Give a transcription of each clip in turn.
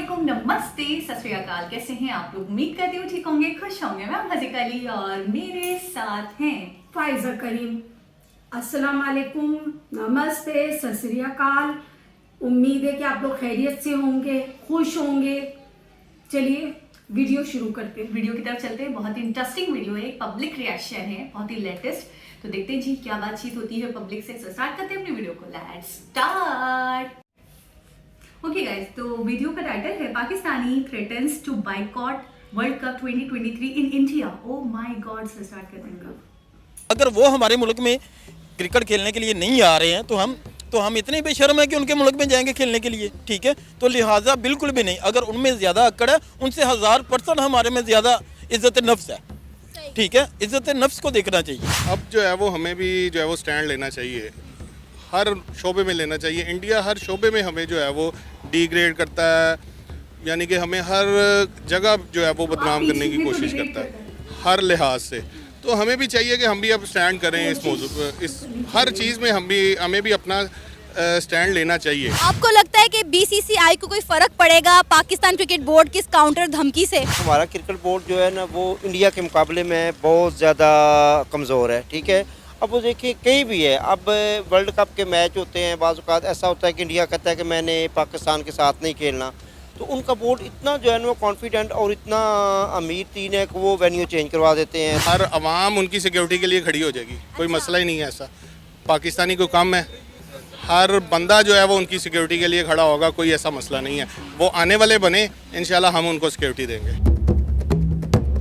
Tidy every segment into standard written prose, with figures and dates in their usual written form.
वालेकुम, नमस्ते, सत श्री अकाल। कैसे हैं आप लोग? उम्मीद करती हूँ ठीक होंगे, खुश होंगे। मैं हज़ीक अली और मेरे साथ हैं फाइजा करीम। अस्सलाम वालेकुम, नमस्ते, सत श्री अकाल। उम्मीद है कि आप लोग खैरियत से होंगे, खुश होंगे। चलिए वीडियो शुरू करते हैं। वीडियो की तरफ चलते हैं। बहुत ही इंटरेस्टिंग वीडियो है, एक पब्लिक रिएक्शन है, बहुत ही लेटेस्ट। तो देखते हैं जी क्या बातचीत होती है पब्लिक से। स्टार्ट करते हैं अपनी वीडियो को। Let's start. ओके गाइस, तो वीडियो का टाइटल है Pakistani threatens to boycott world cup 2023 in India. Oh my god. से स्टार्ट करते हैं। अगर वो हमारे मुल्क में क्रिकेट खेलने के लिए नहीं आ रहे हैं तो हम इतने बेशर्म है कि उनके मुल्क में जाएंगे खेलने के लिए, ठीक है? तो लिहाजा बिल्कुल भी नहीं। अगर उनमें ज़्यादा अकड़ है, उनसे 1000% हमारे में ज़्यादा इज़्ज़त नफ्स है, ठीक है? इज़्ज़त नफ्स को देखना चाहिए। अब जो है वो हमें भी जो है वो स्टैंड लेना चाहिए, हर शोबे में लेना चाहिए। इंडिया हर शोबे में हमें जो है वो डिग्रेड करता है, यानी कि हमें हर जगह जो है वो बदनाम करने की कोशिश करता है हर लिहाज से। तो हमें भी चाहिए कि हम भी अब स्टैंड करें इस मौजू पर, इस हर चीज़ में हमें भी अपना स्टैंड लेना चाहिए। आपको लगता है कि बीसीसीआई को कोई फर्क पड़ेगा पाकिस्तान क्रिकेट बोर्ड की इस काउंटर धमकी से? हमारा क्रिकेट बोर्ड जो है ना वो इंडिया के मुकाबले में बहुत ज़्यादा कमज़ोर है, ठीक है? अब वो देखिए कहीं भी है, अब वर्ल्ड कप के मैच होते हैं, बाज़ औक़ात ऐसा होता है कि इंडिया कहता है कि मैंने पाकिस्तान के साथ नहीं खेलना, तो उनका बोर्ड इतना जो है ना वो कॉन्फिडेंट और इतना अमीर तीन है कि वो वेन्यू चेंज करवा देते हैं। हर आवाम उनकी सिक्योरिटी के लिए खड़ी हो जाएगी, कोई मसला ही नहीं है ऐसा। पाकिस्तानी को कम है, हर बंदा जो है वो उनकी सिक्योरिटी के लिए खड़ा होगा, कोई ऐसा मसला नहीं है। वो आने वाले बने, इंशाल्लाह हम उनको सिक्योरिटी देंगे।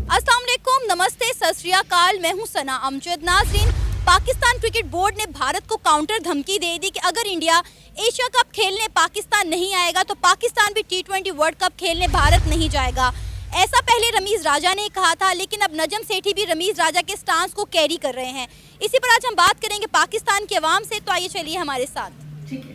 अस्सलाम वालेकुम, नमस्ते, सत श्री अकाल। मैं हूं सना अमजद। नाज़रीन, पाकिस्तान क्रिकेट बोर्ड ने भारत को काउंटर धमकी दे दी कि अगर इंडिया एशिया कप खेलने पाकिस्तान नहीं आएगा तो पाकिस्तान भी T20 वर्ल्ड कप खेलने भारत नहीं जाएगा। ऐसा पहले रमीज़ राजा ने कहा था, लेकिन अब नजम सेठी भी रमीज़ राजा के स्टांस को कैरी कर रहे हैं। इसी पर आज हम बात करेंगे पाकिस्तान के अवाम से, तो आइए चलिए हमारे साथ। ठीक है।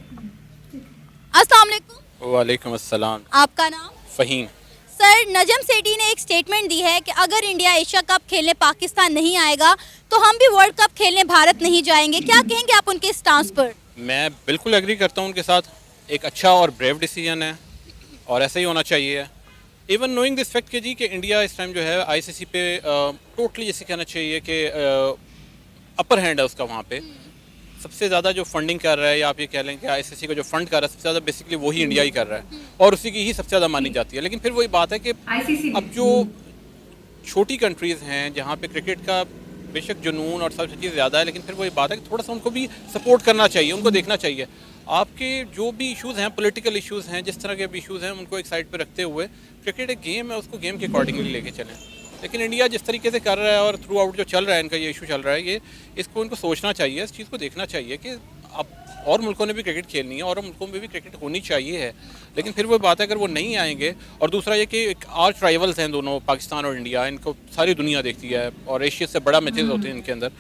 अस्सलाम वालेकुम। वालेकुम अस्सलाम। आपका नाम? फ़हीम। सर, नजम सेठी ने एक स्टेटमेंट दी है कि अगर इंडिया एशिया कप खेलने पाकिस्तान नहीं आएगा तो हम भी वर्ल्ड कप खेलने भारत नहीं जाएंगे। क्या कहेंगे आप उनके स्टांस पर? मैं बिल्कुल एग्री करता हूँ उनके साथ। एक अच्छा और ब्रेव डिसीजन है और ऐसा ही होना चाहिए। इवन नोइंग दिस फैक्ट कि जी कि इंडिया इस टाइम जो है आईसीसी पे टोटली जैसे कहना चाहिए कि अपर हैंड है उसका। वहाँ पे सबसे ज़्यादा जो फंडिंग कर रहा है, या आप ये कह लें कि आईसीसी को जो फंड कर रहा है सबसे ज़्यादा बेसिकली वही इंडिया ही कर रहा है और उसी की ही सबसे ज़्यादा मानी जाती है। लेकिन फिर वही बात है कि आईसीसी अब जो छोटी कंट्रीज़ हैं जहाँ पे क्रिकेट का बेशक जुनून और सब चीज़ ज़्यादा है, लेकिन फिर वही बात है कि थोड़ा सा उनको भी सपोर्ट करना चाहिए, उनको देखना चाहिए। आपके जो भी इश्यूज़ हैं, पॉलिटिकल इश्यूज़ हैं, जिस तरह के भी इश्यूज़ हैं, उनको एक साइड पे रखते हुए क्रिकेट एक गेम है, उसको गेम के अकॉर्डिंगली लेके चलें। लेकिन इंडिया जिस तरीके से कर रहा है और थ्रू आउट जो चल रहा है इनका ये इशू चल रहा है, ये इसको इनको सोचना चाहिए, इस चीज़ को देखना चाहिए कि अब और मुल्कों ने भी क्रिकेट खेलनी है और मुल्कों में भी क्रिकेट होनी चाहिए है। लेकिन फिर वो बात है अगर वो नहीं आएंगे, और दूसरा ये कि एक आर्च राइवल्स हैं दोनों, पाकिस्तान और इंडिया, इनको सारी दुनिया देखती है और एशिया से बड़ा मैचेस होते हैं इनके अंदर,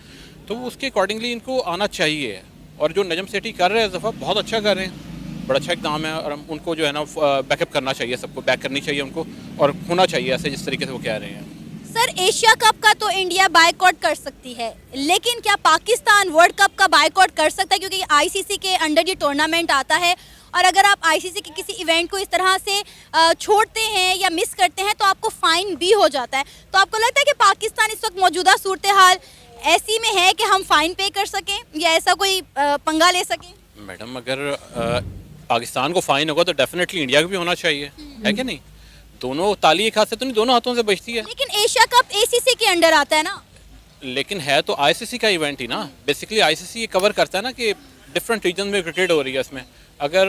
तो उसके अकॉर्डिंगली इनको आना चाहिए। और जो नजम सेठी कर रहे हैं इस दफ़ा बहुत अच्छा कर रहे हैं, बड़ा अच्छा इक़दाम है और उनको जो है ना बैकअप करना चाहिए, सबको बैक करनी चाहिए उनको, और होना चाहिए ऐसे जिस तरीके से वो कह रहे हैं। सर, एशिया कप का तो इंडिया बायकॉट कर सकती है, लेकिन क्या पाकिस्तान वर्ल्ड कप का बायकॉट कर सकता है? क्योंकि आईसीसी के अंडर ये टूर्नामेंट आता है और अगर आप आईसीसी के किसी इवेंट को इस तरह से छोड़ते हैं या मिस करते हैं तो आपको फ़ाइन भी हो जाता है। तो आपको लगता है कि पाकिस्तान इस वक्त मौजूदा सूरत हाल ऐसी में है कि हम फ़ाइन पे कर सकें या ऐसा कोई पंगा ले सकें? मैडम, अगर पाकिस्तान को फ़ाइन होगा तो डेफिनेटली इंडिया को भी होना चाहिए, है कि नहीं? दोनों ताली एक हाथ से तो नहीं, दोनों हाथों से बजती है। लेकिन एशिया कप एसीसी के अंडर आता है ना। लेकिन है तो आईसीसी का इवेंट ही ना। बेसिकली आईसीसी ये कवर करता है ना कि डिफरेंट रीजन में क्रिकेट हो रही है। इसमें अगर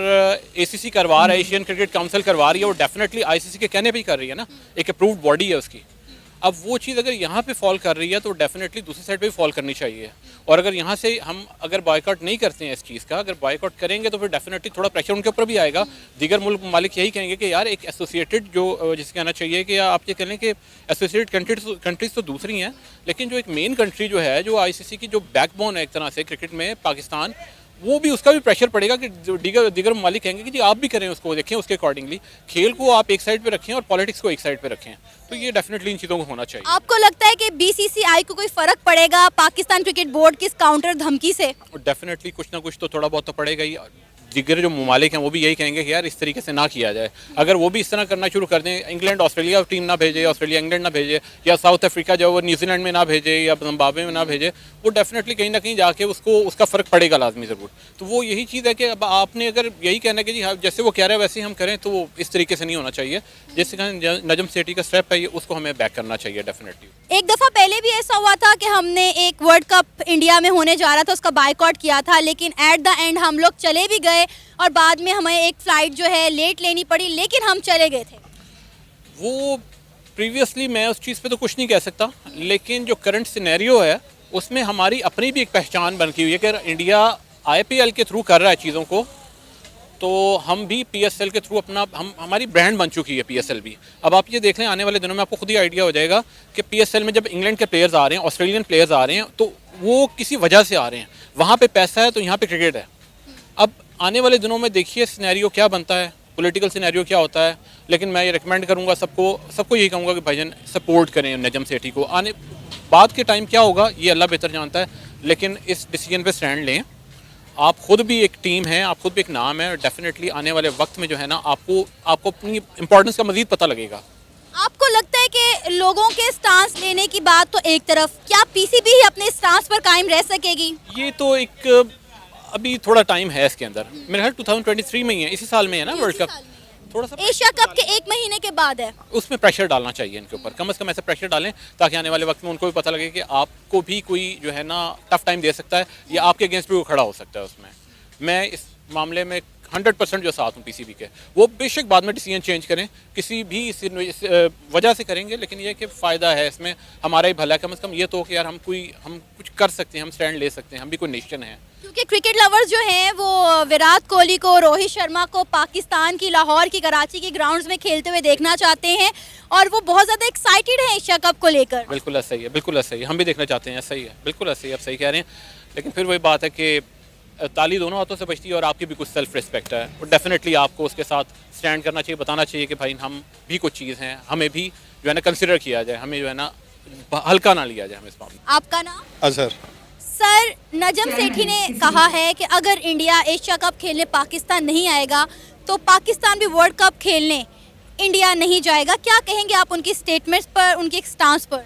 एसीसी करवा रहा है, एशियन क्रिकेट काउंसिल करवा रही है, वो डेफिनेटली आईसीसी के कहने पे ही कर रही है ना, एक अप्रूव्ड बॉडी है उसकी। अब वो चीज़ अगर यहाँ पे फॉल कर रही है तो डेफिनेटली दूसरी साइड पे भी फॉल करनी चाहिए। और अगर यहाँ से हम अगर बायकॉट नहीं करते हैं इस चीज़ का, अगर बायकॉट करेंगे तो फिर डेफिनेटली थोड़ा प्रेशर उनके ऊपर भी आएगा। दीगर मुल्क मालिक यही कहेंगे कि यार एक एसोसिएटेड जो जिसे कहना चाहिए कि आप ये कह लें कि एसोसिएटेड कंट्रीज़ तो दूसरी हैं, लेकिन जो एक मेन कंट्री जो है, जो आईसीसी की जो बैकबोन है एक तरह से क्रिकेट में, पाकिस्तान, वो भी उसका भी प्रेशर पड़ेगा कि जो दीगर ममालिक कहेंगे कि जी आप भी करें, उसको देखें, उसके अकॉर्डिंगली खेल को आप एक साइड पे रखें और पॉलिटिक्स को एक साइड पे रखें। तो ये डेफिनेटली इन चीज़ों को होना चाहिए। आपको लगता है कि बीसीसीआई को कोई फर्क पड़ेगा पाकिस्तान क्रिकेट बोर्ड की इस काउंटर धमकी से? डेफिनेटली कुछ ना कुछ तो थोड़ा बहुत तो पड़ेगा ही। दिगर जो ममालिक हैं वो भी यही कहेंगे कि यार इस तरीके से ना किया जाए। अगर वो भी इस तरह करना शुरू कर दें, इंग्लैंड ऑस्ट्रेलिया टीम ना भेजे, ऑस्ट्रेलिया इंग्लैंड ना भेजे, या साउथ अफ्रीका जो है वो न्यूजीलैंड में ना भेजे या जिम्बाब्वे में ना भेजे, वो डेफिनेटली कहीं ना कहीं जाके उसका फ़र्क पड़ेगा लाजमी ज़रूर। तो वो यही चीज़ है कि अब आपने अगर यही कहना है कि जी हाँ जैसे वो कह रहे हैं वैसे ही हम करें, तो इस तरीके से नहीं होना चाहिए। जैसे नजम सेठी का स्टेप है ये, उसको हमें बैक करना चाहिए डेफिनेटली। एक दफ़ा पहले भी ऐसा हुआ था कि हमने एक वर्ल्ड कप इंडिया में होने जा रहा था, उसका बायकॉट किया था, लेकिन एट द एंड हम लोग चले भी गए और बाद में हमें एक फ़्लाइट जो है लेट लेनी पड़ी, लेकिन हम चले गए थे। वो प्रीवियसली मैं उस चीज़ पे तो कुछ नहीं कह सकता, लेकिन जो करंट सिनेरियो है उसमें हमारी अपनी भी एक पहचान बन की हुई है कि इंडिया IPL के थ्रू कर रहा है चीज़ों को, तो हम भी PSL के थ्रू अपना हमारी ब्रांड बन चुकी है PSL भी। अब आप ये देख लें आने वाले दिनों में आपको खुद ही आइडिया हो जाएगा कि PSL में जब इंग्लैंड के प्लेयर्स आ रहे हैं, ऑस्ट्रेलियन प्लेयर्स आ रहे हैं, तो वो किसी वजह से आ रहे हैं। वहाँ पे पैसा है तो यहाँ पे क्रिकेट है। अब आने वाले दिनों में देखिए सिनेरियो क्या बनता है, पॉलिटिकल सिनेरियो क्या होता है, लेकिन मैं ये रिकमेंड करूँगा सबको यही कहूँगा कि भाईजान सपोर्ट करें नजम सेठी को। आने बाद के टाइम क्या होगा ये अल्लाह बेहतर जानता है, लेकिन इस डिसीजन पे स्टैंड लें। आप खुद भी एक टीम है, आप खुद भी एक नाम है, डेफिनेटली आने वाले वक्त में जो है ना आपको अपनी इंपॉर्टेंस का मज़ीद पता लगेगा। आपको लगता है कि लोगों के स्टांस लेने की बात तो एक तरफ, क्या PCB ही अपने स्टांस पर कायम रह सकेगी? ये तो एक अभी थोड़ा टाइम है इसके अंदर, मेरे ख्याल 2023 में ही है, इसी साल में है ना वर्ल्ड कप। थोड़ा सा एशिया कप के 1 महीने के बाद है। उसमें प्रेशर डालना चाहिए इनके ऊपर, कम से कम ऐसे प्रेशर डालें ताकि आने वाले वक्त में उनको भी पता लगे कि आपको भी कोई जो है ना टफ टाइम दे सकता है या आपके अगेंस्ट भी वो खड़ा हो सकता है। उसमें मैं इस मामले में 100% जो साथ हूँ PCB के। वो बेशक बाद में डिसीजन चेंज करें, किसी भी इस वजह से करेंगे, लेकिन ये कि फ़ायदा है इसमें, हमारा ही भला है। कम से कम ये तो कि यार हम कुछ कर सकते हैं, हम स्टैंड ले सकते हैं, हम भी कोई नेशन है। क्योंकि क्रिकेट लवर्स जो हैं वो विराट कोहली को, रोहित शर्मा को पाकिस्तान की लाहौर की, कराची की ग्राउंड्स में खेलते हुए देखना चाहते हैं और वो बहुत ज़्यादा एक्साइटेड हैं एशिया कप को लेकर। बिल्कुल ऐसा ही है, बिल्कुल ऐसा ही है, हम भी देखना चाहते हैं, ऐसा ही है, बिल्कुल ऐसा ही, आप सही कह रहे हैं। लेकिन फिर वही बात है कि ताली दोनों हाथों से बचती है और आपकी भी कुछ सेल्फ रिस्पेक्ट है, और डेफिनेटली आपको उसके साथ स्टैंड करना चाहिए, बताना चाहिए कि भाई हम भी कुछ चीज़ हैं, हमें भी जो है ना कंसिडर किया जाए, हमें जो है ना हल्का ना लिया जाए हमें इस मामले में। आपका नाम? अजहर। सर, नजम सेठी ने कहा है कि अगर इंडिया एशिया कप खेलने पाकिस्तान नहीं आएगा तो पाकिस्तान भी वर्ल्ड कप खेलने इंडिया नहीं जाएगा। क्या कहेंगे आप उनकी स्टेटमेंट्स पर, उनके स्टांस पर?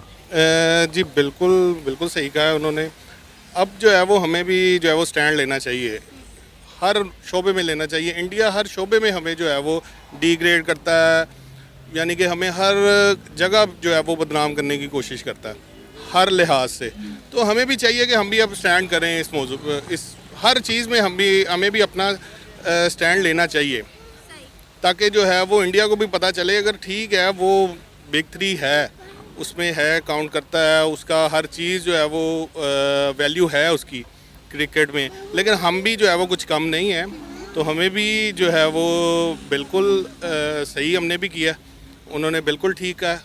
जी बिल्कुल सही कहा है उन्होंने। अब जो है वो हमें भी जो है वो स्टैंड लेना चाहिए, हर शोबे में लेना चाहिए। इंडिया हर शोबे में हमें जो है वो डिग्रेड करता है, यानी कि हमें हर जगह जो है वो बदनाम करने की कोशिश करता है हर लिहाज से। तो हमें भी चाहिए कि हम भी अब स्टैंड करें इस मौजू, इस हर चीज़ में हमें भी अपना स्टैंड लेना चाहिए, ताकि जो है वो इंडिया को भी पता चले अगर ठीक है वो बिग 3 है, उसमें है, काउंट करता है, उसका हर चीज़ जो है वो वैल्यू है उसकी क्रिकेट में, लेकिन हम भी जो है वो कुछ कम नहीं है। तो हमें भी जो है वो बिल्कुल सही हमने भी किया, उन्होंने बिल्कुल ठीक कहा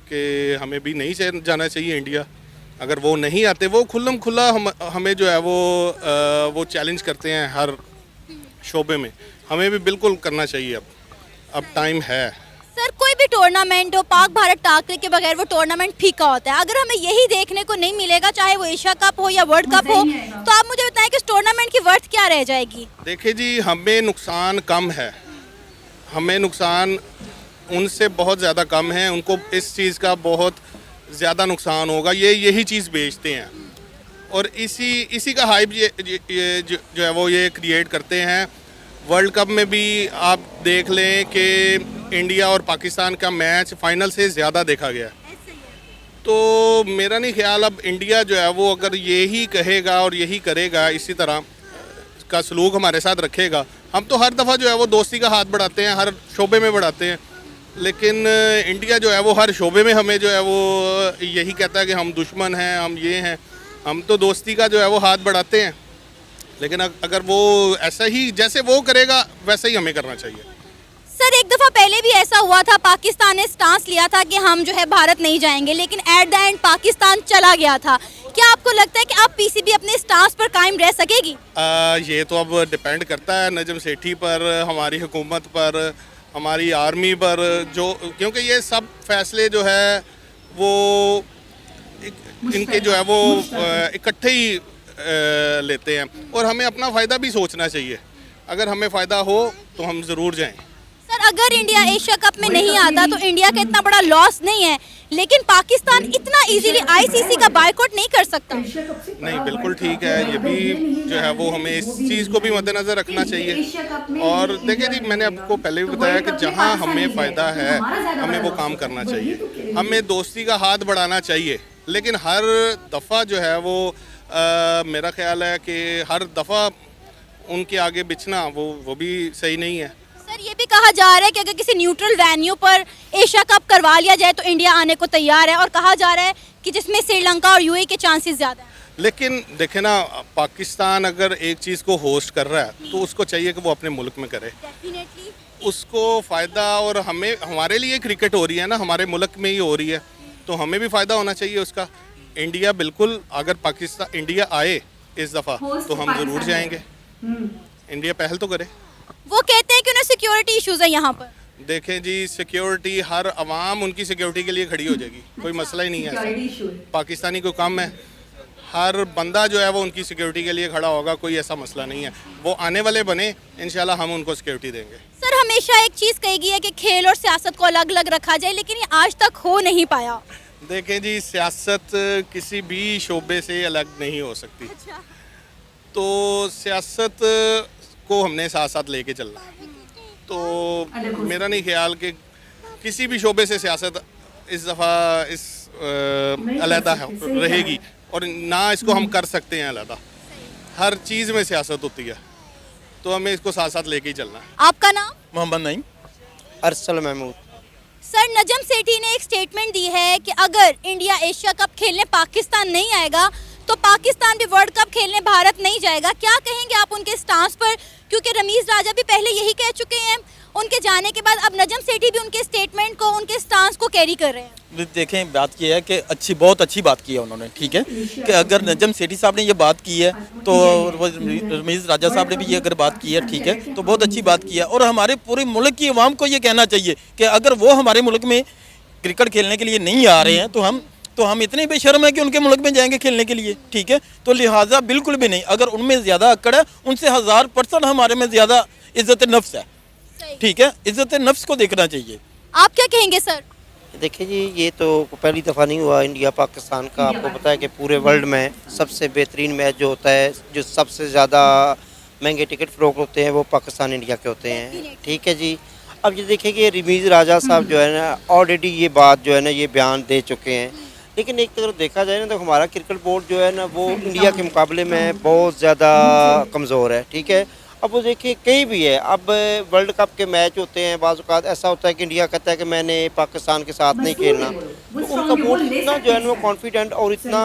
कि हमें भी नहीं जाना चाहिए इंडिया। अगर वो नहीं आते, वो खुल्लम खुल्ला हमें जो है वो चैलेंज करते हैं हर शोबे में, हमें भी बिल्कुल करना चाहिए। अब टाइम है। सर, कोई भी टूर्नामेंट हो, पाक भारत टाकरे के बगैर वो टूर्नामेंट फीका होता है। अगर हमें यही देखने को नहीं मिलेगा, चाहे वो एशिया कप हो या वर्ल्ड कप हो, तो आप मुझे बताएं कि इस टूर्नामेंट की वर्थ क्या रह जाएगी? देखिए जी, हमें नुकसान कम है, हमें नुकसान उनसे बहुत ज़्यादा कम है, उनको इस चीज़ का बहुत ज़्यादा नुकसान होगा। यही चीज़ बेचते हैं और इसी का हाइप ये जो है वो ये क्रिएट करते हैं। वर्ल्ड कप में भी आप देख लें कि इंडिया और पाकिस्तान का मैच फाइनल से ज़्यादा देखा गया। तो मेरा नहीं ख्याल अब इंडिया जो है वो अगर यही कहेगा और यही करेगा, इसी तरह का सलूक हमारे साथ रखेगा, हम तो हर दफ़ा जो है वो दोस्ती का हाथ बढ़ाते हैं, हर शोबे में बढ़ाते हैं, लेकिन इंडिया जो है वो हर शोबे में हमें जो है वो यही कहता है कि हम दुश्मन हैं, हम ये हैं। हम तो दोस्ती का जो है वो हाथ बढ़ाते हैं, लेकिन अगर वो ऐसा ही जैसे वो करेगा वैसे ही हमें करना चाहिए। सर, एक दफ़ा पहले भी ऐसा हुआ था, पाकिस्तान ने स्टांस लिया था कि हम जो है भारत नहीं जाएंगे, लेकिन एट द एंड पाकिस्तान चला गया था। क्या आपको लगता है कि अब PCB अपने स्टांस पर कायम रह सकेगी? ये तो अब डिपेंड करता है नजम सेठी पर, हमारी हुकूमत पर, हमारी आर्मी पर, जो क्योंकि ये सब फैसले जो है वो इनके जो है वो इकट्ठे ही लेते हैं और हमें अपना फ़ायदा भी सोचना चाहिए। अगर हमें फ़ायदा हो तो हम ज़रूर जाएं। सर अगर इंडिया एशिया कप में नहीं आता तो इंडिया का इतना बड़ा लॉस नहीं है, लेकिन पाकिस्तान इतना इजीली आईसीसी का बायकॉट नहीं कर सकता। नहीं, बिल्कुल ठीक है, ये भी जो है वो हमें इस चीज़ को भी मद्देनज़र रखना चाहिए। और देखिए जी, मैंने आपको पहले भी बताया कि जहाँ हमें फ़ायदा है हमें वो काम करना चाहिए, हमें दोस्ती का हाथ बढ़ाना चाहिए। लेकिन हर दफ़ा जो है वो मेरा ख्याल है कि हर दफ़ा उनके आगे बिछना वो भी सही नहीं है। सर ये भी कहा जा रहा है कि अगर किसी न्यूट्रल वेन्यू पर एशिया कप करवा लिया जाए तो इंडिया आने को तैयार है, और कहा जा रहा है कि जिसमें श्रीलंका और यूएई के चांसेस ज़्यादा हैं। लेकिन देखे ना, पाकिस्तान अगर एक चीज़ को होस्ट कर रहा है तो उसको चाहिए कि वो अपने मुल्क में करे, डेफिनेटली उसको फ़ायदा। और हमारे लिए क्रिकेट हो रही है ना, हमारे मुल्क में ही हो रही है, तो हमें भी फ़ायदा होना चाहिए उसका। इंडिया बिल्कुल, अगर इंडिया आए इस दफ़ा तो हम ज़रूर जाएंगे। इंडिया पहल तो करे। वो कहते हैं कि उन्हें सिक्योरिटी इश्यूज है यहाँ पर। देखें जी, सिक्योरिटी, हर आवाम उनकी सिक्योरिटी के लिए खड़ी हो जाएगी, कोई मसला ही नहीं है ऐसा। पाकिस्तानी को कम है, हर बंदा जो है वो उनकी सिक्योरिटी के लिए खड़ा होगा, कोई ऐसा मसला नहीं है। वो आने वाले बने, इंशाल्लाह हम उनको सिक्योरिटी देंगे। सर हमेशा एक चीज़ कही गई है कि खेल और सियासत को अलग अलग रखा जाए, लेकिन ये आज तक हो नहीं पाया। देखें जी, सियासत किसी भी शोबे से अलग नहीं हो सकती, तो सियासत को हमने साथ साथ लेके चलना है। तो मेरा नहीं ख्याल कि किसी भी शोबे से सियासत इस दफ़ा अलहदा रहेगी, और ना इसको हम कर सकते हैं अलहदा। हर चीज़ में सियासत होती है, तो हमें इसको साथ साथ लेके ही चलना है। आपका नाम? मोहम्मद नईम। अरसल महमूद। सर नजम सेठी ने एक स्टेटमेंट दी है कि अगर इंडिया एशिया कप खेलने पाकिस्तान नहीं आएगा तो पाकिस्तान भी वर्ल्ड कप खेलने भारत नहीं जाएगा। क्या कहेंगे आप उनके स्टांस पर, क्योंकि रमीज राजा भी पहले यही कह चुके हैं, उनके जाने के बाद अब नजम सेठी भी उनके स्टेटमेंट को, उनके स्टांस को कैरी कर रहे हैं। देखें, बात यह है कि बहुत अच्छी बात की है उन्होंने, ठीक है, कि अगर नजम सेठी साहब ने ये बात की है तो रमीज राजा साहब ने भी ये अगर बात की है, ठीक है, तो बहुत अच्छी बात की है। और हमारे पूरे मुल्क की आवाम को ये कहना चाहिए कि अगर वो हमारे मुल्क में क्रिकेट खेलने के लिए नहीं आ रहे हैं तो हम इतने बेशर्म हैं कि उनके मुल्क में जाएंगे खेलने के लिए, ठीक है। तो लिहाजा बिल्कुल भी नहीं, अगर उनमें ज़्यादा अक्कड़ है उनसे 1000% हमारे में ज़्यादा इज़्ज़त नफ्स है, ठीक है, इज़्ज़त नफ्स को देखना चाहिए। आप क्या कहेंगे सर? देखिए जी, ये तो पहली दफ़ा नहीं हुआ इंडिया पाकिस्तान का। आपको पता है कि पूरे वर्ल्ड में सबसे बेहतरीन मैच जो होता है, जो सबसे ज़्यादा महंगे टिकट फ़रोख्त होते हैं, वो पाकिस्तान इंडिया के होते हैं, ठीक है जी। अब ये देखिए कि रमीज़ राजा साहब जो है ना, ऑलरेडी ये बात जो है ना, ये बयान दे चुके हैं। लेकिन एक तरफ देखा जाए ना, तो हमारा क्रिकेट बोर्ड जो है ना, वो इंडिया के मुकाबले में बहुत ज़्यादा कमज़ोर है, ठीक है। अब वो देखिए कहीं भी है, अब वर्ल्ड कप के मैच होते हैं, बाज़ औक़ात ऐसा होता है कि इंडिया कहता है कि मैंने पाकिस्तान के साथ नहीं खेलना, तो उनका बोर्ड इतना जो है ना वो कॉन्फिडेंट और इतना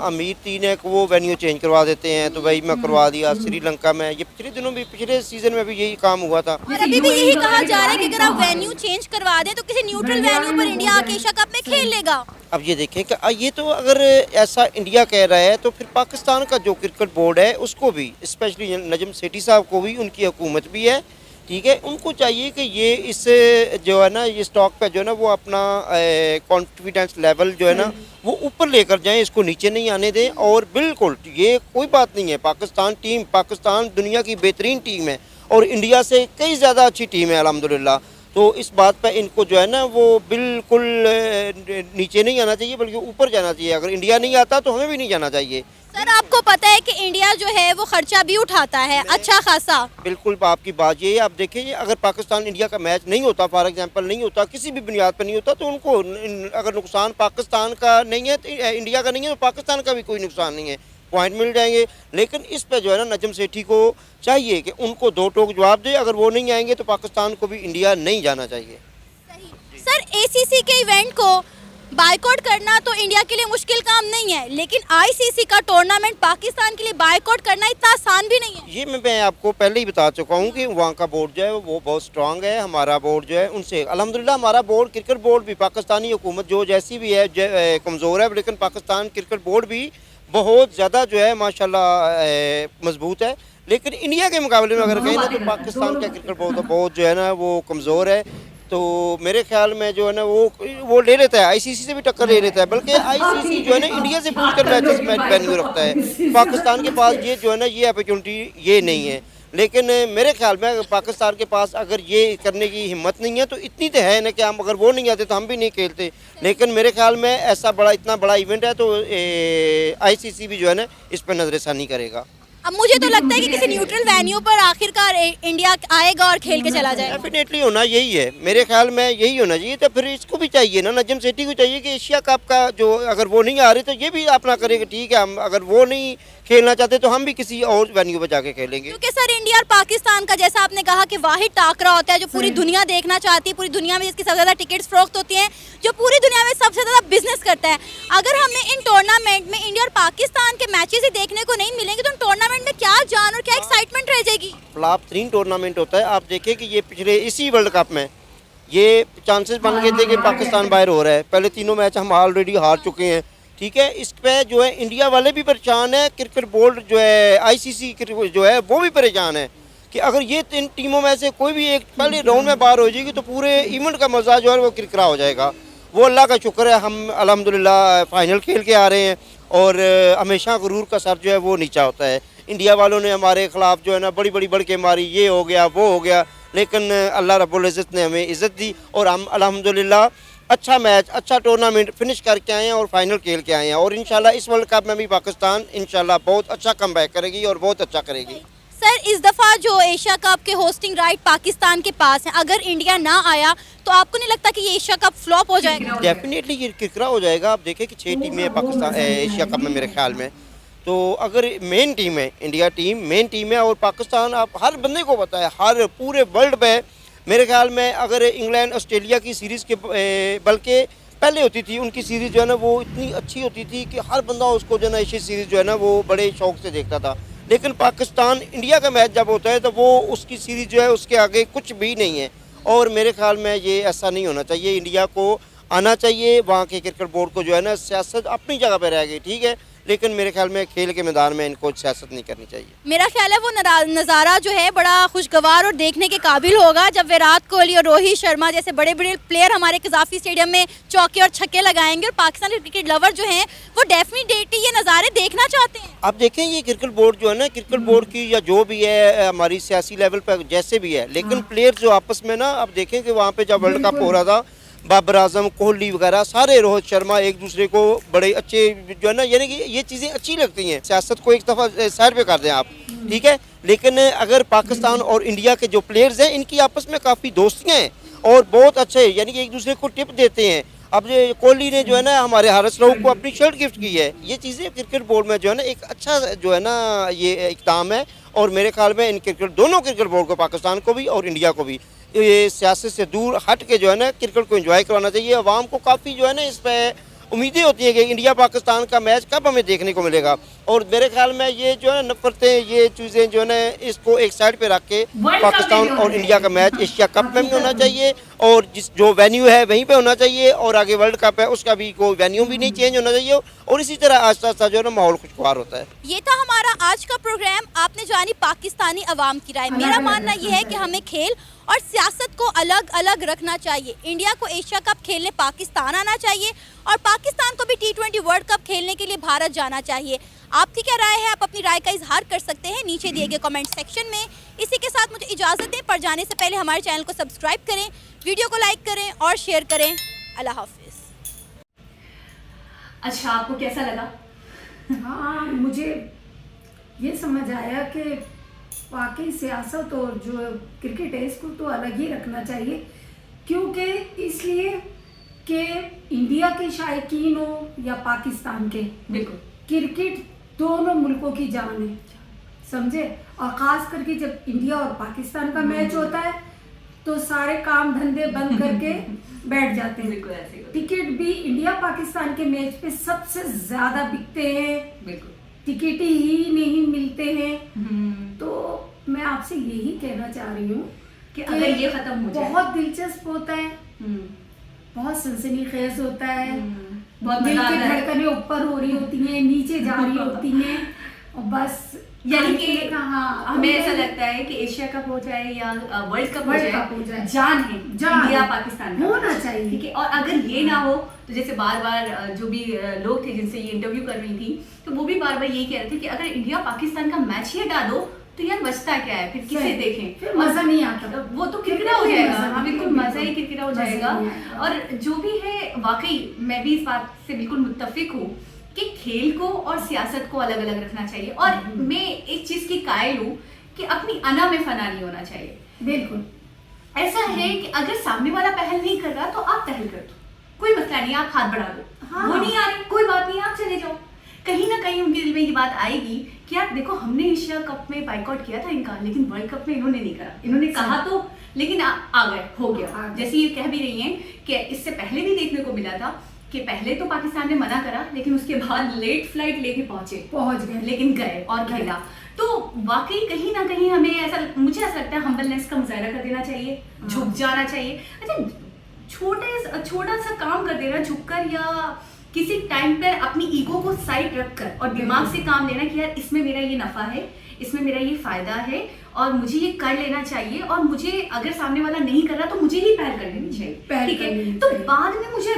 अमीर टीम है कि वो वेन्यू चेंज करवा देते हैं। दुबई में करवा दिया, श्रीलंका में, ये पिछले सीज़न में भी यही काम हुआ था। और अभी भी यही कहा जा रहा है कि अगर आप वेन्यू चेंज करवा दें तो किसी न्यूट्रल वेन्यू पर इंडिया आके एशिया कप में खेल लेगा। अब ये देखें कि ये तो अगर ऐसा इंडिया कह रहा है तो फिर पाकिस्तान का जो क्रिकेट बोर्ड है उसको भी, स्पेशली नजम सेठी साहब को भी, उनकी हुकूमत भी है, ठीक है, उनको चाहिए कि ये इस जो है ना, ये स्टॉक पे जो है ना वो अपना कॉन्फिडेंस लेवल जो है ना वो ऊपर लेकर जाएं, इसको नीचे नहीं आने दें। और बिल्कुल ये कोई बात नहीं है, पाकिस्तान दुनिया की बेहतरीन टीम है और इंडिया से कई ज़्यादा अच्छी टीम है अल्हम्दुलिल्लाह। तो इस बात पे इनको जो है ना वो बिल्कुल नीचे नहीं आना चाहिए, बल्कि ऊपर जाना चाहिए। अगर इंडिया नहीं आता तो हमें भी नहीं जाना चाहिए। सर आपको पता है कि इंडिया जो है वो खर्चा भी उठाता है अच्छा खासा। बिल्कुल आपकी बात ये है। आप देखिए, अगर पाकिस्तान इंडिया का मैच नहीं होता, फॉर एग्जांपल नहीं होता, किसी भी बुनियाद पर नहीं होता, तो उनको अगर नुकसान पाकिस्तान का नहीं है, तो इंडिया का नहीं है, तो पाकिस्तान का भी कोई नुकसान नहीं है, पॉइंट मिल जाएंगे। लेकिन इस पे जो है ना नजम सेठी को चाहिए कि उनको दो टोक जवाब दे। अगर वो नहीं आएंगे तो पाकिस्तान को भी इंडिया नहीं जाना चाहिए। सर एसीसी के इवेंट को बायकॉट करना तो इंडिया के लिए मुश्किल काम नहीं है, लेकिन आईसीसी का टूर्नामेंट पाकिस्तान के लिए बायकॉट करना इतना आसान भी नहीं है। ये मैं आपको पहले ही बता चुका हूँ कि वहाँ का बोर्ड जो है वो बहुत स्ट्रांग है। हमारा बोर्ड जो है उनसे अल्हम्दुलिल्लाह, हमारा बोर्ड क्रिकेट बोर्ड भी, पाकिस्तानी हुकूमत जो जैसी भी है कमज़ोर है, लेकिन पाकिस्तान क्रिकेट बोर्ड भी बहुत ज़्यादा जो है माशाल्लाह मजबूत है। लेकिन इंडिया के मुकाबले में अगर कहें ना तो पाकिस्तान का क्रिकेट बोर्ड बहुत जो है ना वो कमज़ोर है। तो मेरे ख्याल में जो है ना वो ले लेता है, आईसीसी से भी टक्कर ले लेता है। बल्कि आईसीसी जो है ना इंडिया से पूछकर मैचेस में वेन्यू रखता है। पाकिस्तान के पास ये जो है ना ये अपॉर्चुनिटी ये नहीं है। लेकिन मेरे ख्याल में पाकिस्तान के पास अगर ये करने की हिम्मत नहीं है तो इतनी तो है ना कि हम अगर वो नहीं आते तो हम भी नहीं खेलते। लेकिन मेरे ख्याल में ऐसा इतना बड़ा इवेंट है तो ICC भी जो है ना इस पर नज़रसानी करेगा। अब मुझे तो लगता है कि किसी न्यूट्रल वेन्यू पर आखिरकार इंडिया आएगा और खेल के चला जाएगा। डेफिनेटली होना यही है, मेरे ख्याल में यही होना चाहिए। तो फिर इसको भी चाहिए ना, नजम सेठी को चाहिए कि एशिया कप का जो अगर वो नहीं आ रहे तो ये भी अपना करेगा। ठीक है, हम अगर वो नहीं खेलना चाहते तो हम भी किसी और वेन्यू पर जाके खेलेंगे। क्योंकि सर इंडिया और पाकिस्तान का जैसा आपने कहा कि वाहिद टाकरा होता है जो पूरी दुनिया देखना चाहती है, पूरी दुनिया में जिसकी सबसे ज़्यादा टिकट्स फरोख्त होती हैं, जो पूरी दुनिया में सबसे ज़्यादा बिजनेस करता है। अगर हमें इन टूर्नामेंट में इंडिया और पाकिस्तान के मैचेस ही देखने को नहीं मिलेंगे तो टूर्नामेंट में क्या जान और क्या एक्साइटमेंट रह जाएगी। फ्लॉप 3 टूर्नामेंट होता है। आप देखिए कि ये पिछले इसी वर्ल्ड कप में ये चांसेस बन गए थे कि पाकिस्तान बाहर हो रहा है। पहले तीनों मैच हम ऑलरेडी हार चुके हैं। ठीक है, इस पे जो है इंडिया वाले भी परेशान है, क्रिकेट बोर्ड जो है ICC जो है वो भी परेशान है कि अगर ये 3 टीमों में से कोई भी एक पहले राउंड में बाहर हो जाएगी तो पूरे इवेंट का मजा जो है वो किरकिरा हो जाएगा। वो अल्लाह का शुक्र है, हम अल्हम्दुलिल्लाह फाइनल खेल के आ रहे हैं और हमेशा गुरूर का सर जो है वो नीचा होता है। इंडिया वालों ने हमारे खिलाफ जो है ना बड़ी बड़ी बढ़के मारी, ये हो गया वो हो गया, लेकिन अल्लाह रब्बुल इज़्ज़त ने हमें इज़्ज़त दी और हम अल्हम्दुलिल्लाह अच्छा मैच, अच्छा टूर्नामेंट फिनिश करके आए हैं और फाइनल खेल के आए हैं। और इंशाल्लाह इस वर्ल्ड कप में भी पाकिस्तान इंशाल्लाह बहुत अच्छा कमबैक करेगी और बहुत अच्छा करेगी। सर इस दफ़ा जो एशिया कप के होस्टिंग राइट पाकिस्तान के पास है, अगर इंडिया ना आया तो आपको नहीं लगता कि ये एशिया कप फ्लॉप हो जाएगा? डेफिनेटली ये किरकिरा हो जाएगा। आप देखें कि 6 टीमें हैं पाकिस्तान एशिया कप में मेरे ख्याल में, तो अगर मेन टीम है इंडिया टीम मेन टीम है और पाकिस्तान, आप हर बंदे को पता है हर पूरे वर्ल्ड में मेरे ख्याल में अगर इंग्लैंड ऑस्ट्रेलिया की सीरीज़ के बल्कि पहले होती थी उनकी सीरीज़ जो है ना वो इतनी अच्छी होती थी कि हर बंदा उसको जो है ना एशिया सीरीज़ जो है ना वो बड़े शौक से देखता था। लेकिन पाकिस्तान इंडिया का मैच जब होता है तो वो उसकी सीरीज़ जो है उसके आगे कुछ भी नहीं है। और मेरे ख्याल में ये ऐसा नहीं होना चाहिए, इंडिया को आना चाहिए। वहाँ के क्रिकेट बोर्ड को जो है ना सियासत अपनी जगह पर रह गई, ठीक है, लेकिन मेरे ख्याल में खेल के मैदान में इनको सियासत नहीं करनी चाहिए। मेरा ख्याल है वो नज़ारा जो है बड़ा खुशगवार और देखने के काबिल होगा जब विराट कोहली और रोहित शर्मा जैसे बड़े बड़े प्लेयर हमारे कज़ाफ़ी स्टेडियम में चौके और छक्के लगाएंगे और पाकिस्तान के क्रिकेट लवर जो हैं वो डेफिनेटली ये नज़ारे देखना चाहते हैं। आप देखें ये क्रिकेट बोर्ड जो है ना, क्रिकेट बोर्ड की या जो भी है हमारी सियासी लेवल पर जैसे भी है, लेकिन प्लेयर जो आपस में ना आप देखें कि वहाँ पे जब वर्ल्ड कप हो रहा था बाबर आजम, कोहली वगैरह सारे, रोहित शर्मा एक दूसरे को बड़े अच्छे जो है ना, यानी कि ये चीज़ें अच्छी लगती हैं। सियासत को एक दफ़ा साइड पे कर दें आप, ठीक है, लेकिन अगर पाकिस्तान और इंडिया के जो प्लेयर्स हैं इनकी आपस में काफ़ी दोस्तियाँ हैं और बहुत अच्छे, यानी कि एक दूसरे को टिप देते हैं। अब ये कोहली ने जो है ना हमारे हारिस रऊफ को अपनी शर्ट गिफ्ट की है। ये चीज़ें क्रिकेट बोर्ड में जो है ना एक अच्छा जो है ना ये इक़दाम है और मेरे ख्याल में इन दोनों क्रिकेट बोर्ड को, पाकिस्तान को भी और इंडिया को भी, ये सियासत से दूर हट के जो है ना क्रिकेट को एंजॉय करवाना चाहिए। अवाम को काफ़ी जो है ना इस पर उम्मीदें होती हैं कि इंडिया पाकिस्तान का मैच कब हमें देखने को मिलेगा। और मेरे ख्याल में ये जो है ना नफरतें, ये चीज़ें जो है ना इसको एक साइड पे रख के पाकिस्तान और इंडिया का मैच एशिया कप में भी होना चाहिए और जिस जो वेन्यू है वहीं पे होना चाहिए और आगे वर्ल्ड कप है उसका भी कोई वेन्यू भी नहीं चेंज होना चाहिए और इसी तरह आस्ता आस्ता जो है ना माहौल खुशगवार होता है। ये था हमारा आज का प्रोग्राम। आपने जानी पाकिस्तानी अवाम की राय। मेरा मानना ये है कि हमें खेल और सियासत को अलग अलग रखना चाहिए। इंडिया को एशिया कप खेलने पाकिस्तान आना चाहिए और पाकिस्तान को भी T20 वर्ल्ड कप खेलने के लिए भारत जाना चाहिए। आपकी क्या राय है? आप अपनी राय का इजहार कर सकते हैं नीचे दिए गए कमेंट सेक्शन में। इसी के साथ मुझे इजाज़त दें, पर जाने से पहले हमारे चैनल को सब्सक्राइब करें, वीडियो को लाइक करें और शेयर करें। अल्लाह हाफिज़। अच्छा, आपको कैसा लगा? हाँ, मुझे ये समझ आया कि वाकई सियासत और जो क्रिकेट है इसको तो अलग ही रखना चाहिए, क्योंकि इसलिए कि इंडिया के शायकीन हो या पाकिस्तान के, बिल्कुल क्रिकेट दोनों मुल्कों की जान है, समझे। और ख़ास करके जब इंडिया और पाकिस्तान का मैच होता है तो सारे काम धंधे बंद करके बैठ जाते हैं। बिल्कुल ऐसे ही होता टिकट भी इंडिया पाकिस्तान के मैच पे सबसे ज़्यादा बिकते हैं, है। बिल्कुल। टिकट ही नहीं मिलते हैं। तो मैं आपसे यही कहना चाह रही हूँ कि अगर ये खत्म हो जाए, बहुत दिलचस्प होता है, बहुत सनसनीखेज होता है, बहुत दिल मजा की आता है। धड़कनें ऊपर हो रही होती हैं, नीचे जा रही होती हैं और बस यानी कि हाँ, हमें ऐसा लगता है कि एशिया कप हो जाए या वर्ल्ड कप वर्ल्ड कप हो जाए, जान है जान इंडिया है, पाकिस्तान का होना मैच, चाहिए। ठीक है। और अगर ये ना हो तो जैसे बार बार जो भी लोग थे जिनसे ये इंटरव्यू कर रही थी तो वो भी बार बार यही कह रहे थे कि अगर इंडिया पाकिस्तान का मैच ही हटा दो तो यार बचता क्या है, फिर किसे सही। देखें, फिर मजा नहीं आता। वो तो किरकिरा हो बिल्कुल जाएगा। मजा हाँ नहीं, बिल्कुल बिल्कुल। मजा ही किरकिरा हो मजा जाएगा। नहीं आएगा। और जो भी है वाकई मैं भी इस बात से बिल्कुल मुत्तफिक हूँ कि खेल को और सियासत को अलग अलग रखना चाहिए। और मैं एक चीज की कायल हूँ कि अपनी अना में फना नहीं होना चाहिए। बिल्कुल ऐसा है कि अगर सामने वाला पहल नहीं कर रहा तो आप पहल कर दो, कोई मसला नहीं, आप हाथ बढ़ा दो। हाँ। वो नहीं आ रही, कोई बात नहीं, आप चले जाओ। कहीं ना कहीं उनके दिल में ये बात आएगी कि यार देखो हमने एशिया कप में बाइकआउट किया था इनका, लेकिन वर्ल्ड कप में इन्होंने नहीं करा। इन्होंने कहा तो, लेकिन आ गए, हो आ गया। गए। जैसे ये कह भी रही हैं कि इससे पहले भी देखने को मिला था कि पहले तो पाकिस्तान ने मना करा, लेकिन उसके बाद लेट फ्लाइट लेके पहुंच गए। लेकिन गए और गए। खेला। तो वाकई कहीं ना कहीं हमें ऐसा, मुझे ऐसा लगता है हम्बलनेस का मुजाहरा कर देना चाहिए, झुक जाना चाहिए। अच्छा छोटा सा काम कर देना झुककर, या किसी टाइम पर अपनी ईगो को साइड रखकर और दिमाग से काम लेना कि यार इसमें मेरा ये नफा है, इसमें मेरा ये फायदा है और मुझे ये कर लेना चाहिए। और मुझे अगर सामने वाला नहीं कर रहा तो मुझे ही पहल कर लेनी चाहिए, पहल ठीक कर है। लेनी तो चाहिए। बाद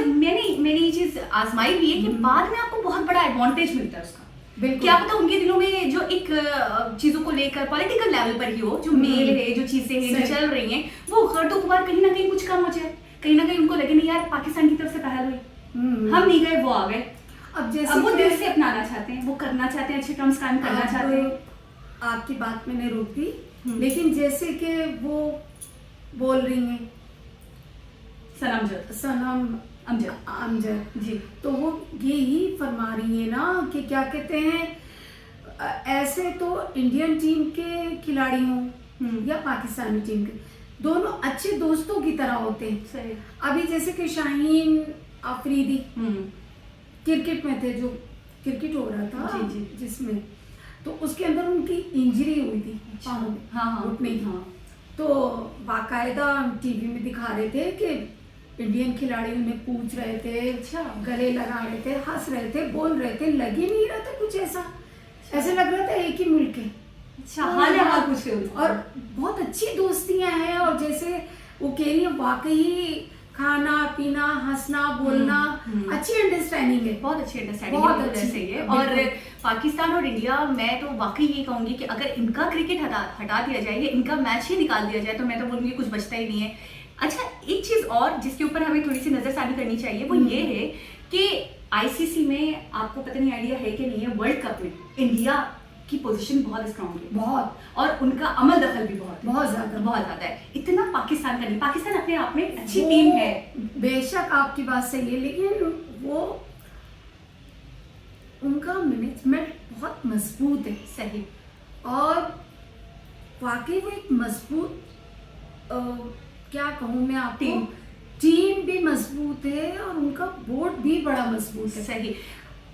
में मैंने ये चीज आजमाई हुई है कि बाद में आपको बहुत बड़ा एडवांटेज मिलता है उसका। बिल्कुल। क्या पता उनके दिलों में जो एक चीजों को लेकर पॉलिटिकल लेवल पर ही हो, जो मेल है, जो चीजें हैं, जो सही। चल रही हैं, वो गर्दोगुबार कहीं ना कहीं कुछ कम हो जाए। कहीं ना कहीं उनको लगे नहीं यार पाकिस्तान की तरफ से पहल हुई, हम नहीं गए, वो आ गए। अब जैसे अब वो कि- दिल से अपनाना चाहते हैं, वो करना चाहते हैं, अच्छे टर्म्स कायम करना अब चाहते हैं। आपकी बात मैंने रोक दी, लेकिन जैसे कि वो बोल रही हैं सनम अमजद जी। तो वो यही फरमा रही है ना कि क्या कहते हैं, ऐसे तो इंडियन टीम के खिलाड़ी हों या पाकिस्तानी टीम के, दोनों अच्छे दोस्तों की तरह होते हैं। सही। अभी जैसे कि शाहीन अफरीदी क्रिकेट में थे, जो क्रिकेट हो रहा था जी, जी। जिसमें, तो उसके अंदर उनकी इंजरी हुई थी पाँव में, हाँ, घुटने की। हाँ। तो बाकायदा टीवी में दिखा रहे थे कि इंडियन खिलाड़ी उन्हें पूछ रहे थे, अच्छा। गले लगा रहे थे, हंस रहे थे, बोल रहे थे, लग ही नहीं रहा था कुछ ऐसा, ऐसे लग रहा था एक ही मुल्क है। अच्छा, हाल है हाल पूछ रहे हो। और बहुत अच्छी दोस्तियां हैं, और जैसे वो कह रही है वाकई खाना पीना हंसना बोलना अच्छी अंडरस्टैंडिंग है। बहुत अच्छी अंडरस्टैंडिंग बहुत है, अच्छी, सही है। बिल्कुल। और पाकिस्तान और इंडिया, मैं तो वाकई ये कहूंगी कि अगर इनका क्रिकेट हटा दिया जाए या इनका मैच ही निकाल दिया जाए तो मैं तो बोलूंगी कुछ बचता ही नहीं है। अच्छा, एक चीज और जिसके ऊपर हमें थोड़ी सी नजरसानी करनी चाहिए वो ये है कि आईसीसी में आपको पता नहीं आइडिया है कि नहीं है, वर्ल्ड कप में इंडिया की पोजीशन बहुत स्ट्रांग है, बहुत और उनका अमल दखल भी बहुत ज्यादा है। इतना पाकिस्तान का नहीं, पाकिस्तान अपने आप में अच्छी वो- टीम है। बेशक आपकी बात सही है, लेकिन वो उनका मैनेजमेंट बहुत मजबूत है, सही। और वाकई वो एक मजबूत क्या कहूँ मैं आपको, टीम भी मजबूत है और उनका बोर्ड भी बड़ा मजबूत है। सही।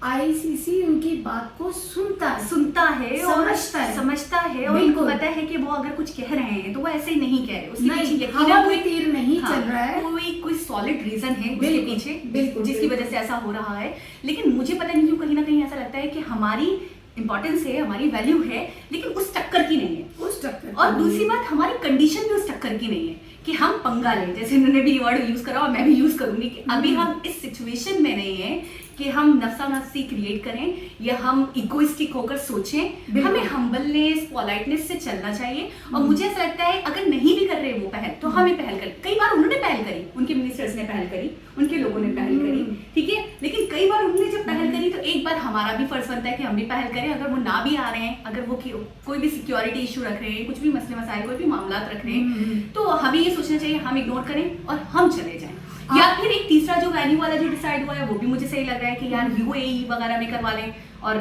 आईसीसी उनकी बात को सुनता है और समझता है और उनको बिल्कुल। पता है कि वो अगर कुछ कह रहे हैं तो वो ऐसे ही नहीं कह रहे, उसके नहीं, पीछे हवा यकीनन में तीर नहीं हाँ, चल रहा है। कोई सॉलिड रीजन है उसके बिल्कुल, पीछे, बिल्कुल, जिसकी बिल्कुल। वजह से ऐसा हो रहा है। लेकिन मुझे पता नहीं क्यों कहीं ना कहीं ऐसा लगता है कि हमारी इंपॉर्टेंस है, हमारी वैल्यू है, लेकिन उस टक्कर की नहीं है। उस टक्कर और की दूसरी नहीं है। बात, हमारी कंडीशन भी उस टक्कर की नहीं है कि हम पंगा लें, जैसे उन्होंने भी वर्ड यूज करा और मैं भी यूज करूंगी कि अभी हम इस सिचुएशन में नहीं है कि हम नफ्सा नफ्सी क्रिएट करें या हम इगोइस्टिक होकर सोचें। बिल्कुल। हमें हम्बलनेस, पोलाइटनेस से चलना चाहिए। और मुझे ऐसा लगता है अगर नहीं भी कर रहे वो पहल तो हमें पहल कर, कई बार उन्होंने पहल करी, उनके मिनिस्टर्स ने पहल करी, उनके लोगों ने पहल करी, ठीक है, लेकिन कई बार उन्होंने जब पहल करी तो एक बार हमारा भी फर्ज बनता है कि हम भी पहल करें। अगर वो ना भी आ रहे हैं, अगर वो कोई भी सिक्योरिटी इशू रख रहे हैं, कुछ भी मसले मसाइल, कोई भी मामला रख रहे हैं, तो हमें ये सोचना चाहिए हम इग्नोर करें और हम चले जाएं। या फिर एक तीसरा जो वैन्यू वाला जो डिसाइड हुआ है वो भी मुझे सही लग रहा है कि यार यूएई वगैरह में करवा लें और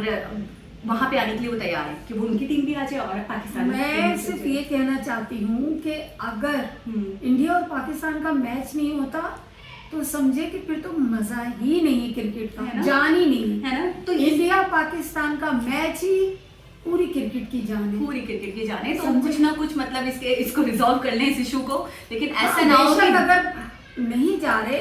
वहां पे आने के लिए वो तैयार है कि वो उनकी टीम भी आ जाए और पाकिस्तान की टीम मैं भी सिर्फ आ जाए। ये कहना चाहती हूँ कि अगर इंडिया और पाकिस्तान का मैच नहीं होता तो समझे कि फिर तो मजा ही नहीं है क्रिकेट है का, ना? जान ही नहीं है ना? तो इंडिया पाकिस्तान का मैच ही पूरी क्रिकेट की जान है। पूरी क्रिकेट की जाने तो समझे? कुछ ना कुछ मतलब इसको रिजॉल्व कर लें इस इशू को, लेकिन ऐसा हाँ, ना हो बेशक कि अगर नहीं जा रहे,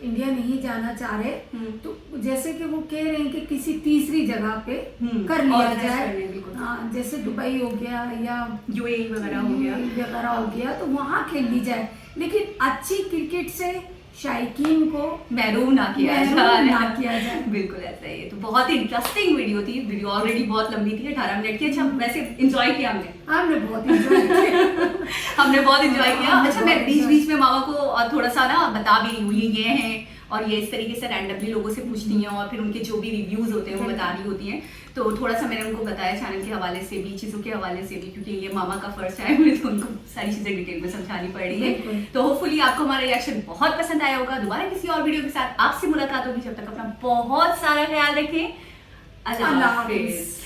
इंडिया नहीं जाना चाह रहे, तो जैसे कि वो कह रहे हैं कि किसी तीसरी जगह पे कर लिया organize जाए, कर लें, बिल्कुल। हाँ, जैसे दुबई हो गया या यूएई वगैरह हो गया। वगैरह हो गया, तो वहाँ खेल ली जाए। लेकिन अच्छी क्रिकेट से शायकीन को महरूम ना किया महरूम जाए। ना किया जाए। बिल्कुल ऐसा ही है। तो बहुत ही इंटरेस्टिंग वीडियो थी, वीडियो ऑलरेडी बहुत लंबी थी, 18 मिनट की। अच्छा वैसे एंजॉय किया हमने हमने बहुत एंजॉय किया। हमने बहुत एंजॉय किया। हमने अच्छा मैं बहुत बीच enjoy बीच में मामा को थोड़ा सा ना बता भी रही हूँ ये हैं, और ये इस तरीके से रैंडमली लोगों से पूछती हैं और फिर उनके जो भी रिव्यूज होते हैं वो बता रही होती हैं। तो थोड़ा सा मैंने उनको बताया चैनल के हवाले से भी, चीज़ों के हवाले से भी, क्योंकि ये मामा का फर्स्ट टाइम है तो उनको सारी चीज़ें डिटेल में समझानी पड़ रही बिल्कुल। है। तो होपफुली आपको हमारा रिएक्शन बहुत पसंद आया होगा। दोबारा किसी और वीडियो के साथ आपसे मुलाकात होगी। जब तक अपना बहुत सारा ख्याल रखें। अल्लाह अल्लाह हाफिज। हाफिज।